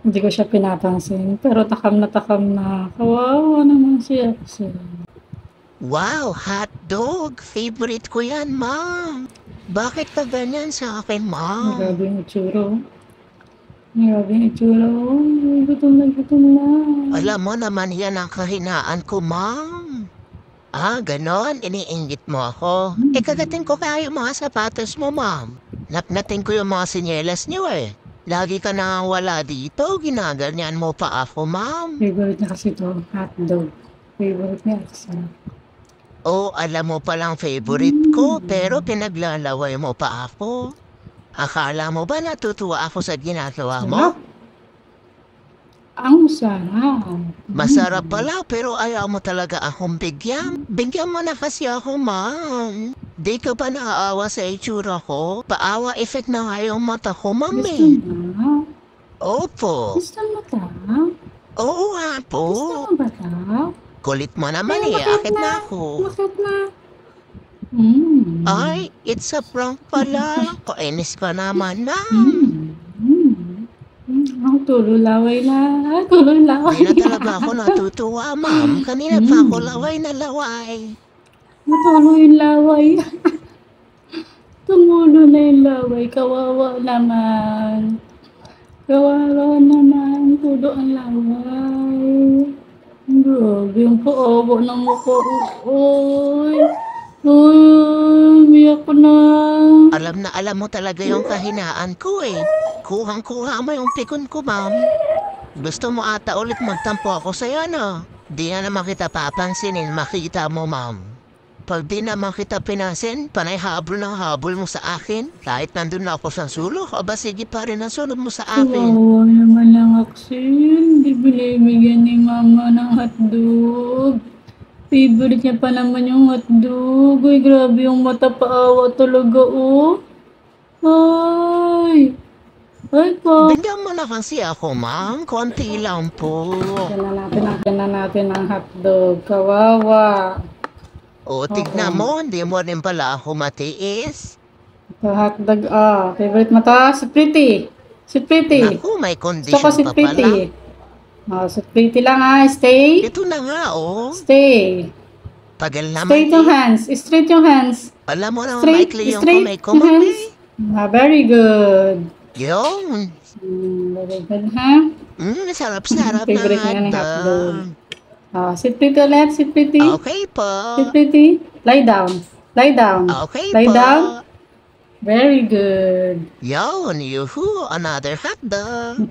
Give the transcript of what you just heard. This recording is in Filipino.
Hindi ko siya pinapansin, pero takam na takam na. Kawawa naman siya kasi. Wow, hotdog! Favorite ko yan, ma'am. Bakit ka ganyan sa akin, ma'am? Grabe yung itsura, oh. Grabe yung itsura, oh. Gutom na gutom na. Alam mo naman yan ang kahinaan ko, ma'am. Ah, ganon? Iniinggit mo ako? Kagatin ko kaya yung mga sapatos mo, ma'am. Napnatin ko yung mga sinyelas niyo eh. Lagi ka na wala dito, ginaganyan mo pa ako, ma'am. Favorite niya kasi to, hotdog. Favorite niya kasi. Oh, alam mo palang favorite ko, pero pinaglalaway mo pa ako. Akala mo ba natutuwa ako sa ginagawa mo? Sarap. Ang sarap. Masarap pala, pero ayaw mo talaga akong bigyan. Bigyan mo na kasi ako, ma'am. Di ka ba naaawa sa itsura ko? Paawa effect na nga yung mata ko, ma'am Gusto eh. mo? Opo. Gusto mo ta? Oo nga po. Gusto mo ba ta? Kulit mo naman Pero eh. bakit Akit na? na ako. Bakit na? Ay, it's a prank pala. Kainis ka naman, ma'am. Ang tulo laway na. Tulo laway Di na na. talaga ako natutuwa, ma'am. Kanina pa ako laway na laway. Natulo yung laway. Tumulo na yung laway. Kawawa naman. Kawawa naman. Tulo ang laway. Grabe yung paawa ng mukha. Uy. Uy. Umiyak ko na. Alam na alam mo talaga yung kahinaan ko eh. Kuhang-kuha mo yung pikon ko, ma'am. Gusto mo ata ulit magtampo ako sa'yo, no? Di na naman kita papansinin, makita mo, ma'am. Pag di naman kita pinansin, panay habol ng habol mo sa akin. Kahit nandun na ako sa sulok, aba sige pa rin ang sunod mo sa akin. Kawawa naman ang Aksin. Hindi binibigyan ni mama ng hotdog. Favorite niya pa naman yung hotdog. Uy, grabe yung mata paawa talaga, oh. Ay. Ay, pa. Bigyan mo na kasi ako, ma'am. Konti lang po. Lagyan na natin ang hotdog. Kawawa. O, tignan mo, hindi mo rin pala ako matiis. Ito, hotdog, ah. Favorite mo to? Si Pretty. Si Pretty. Naku, may Gusto ko kondisyon si pa pala. Pretty. Oh, si Pretty lang, ah. Stay. Ito na nga, oh. Stay. Tagal naman Straight yung hands. Straight yung hands. Alam mo naman, Straight. maikli yung Straight kamay ko, yung ma'am hands. eh. Ah, very good. Yun. Very good, ha? Sarap-sarap na Favorite niya ni hotdog. hotdog. Ah, sit pretty ulit. Sit pretty. Okay po. Sit pretty. Lie down. Lie down. Okay Lie po. down. Very good. Yun, yuhu, another hotdog.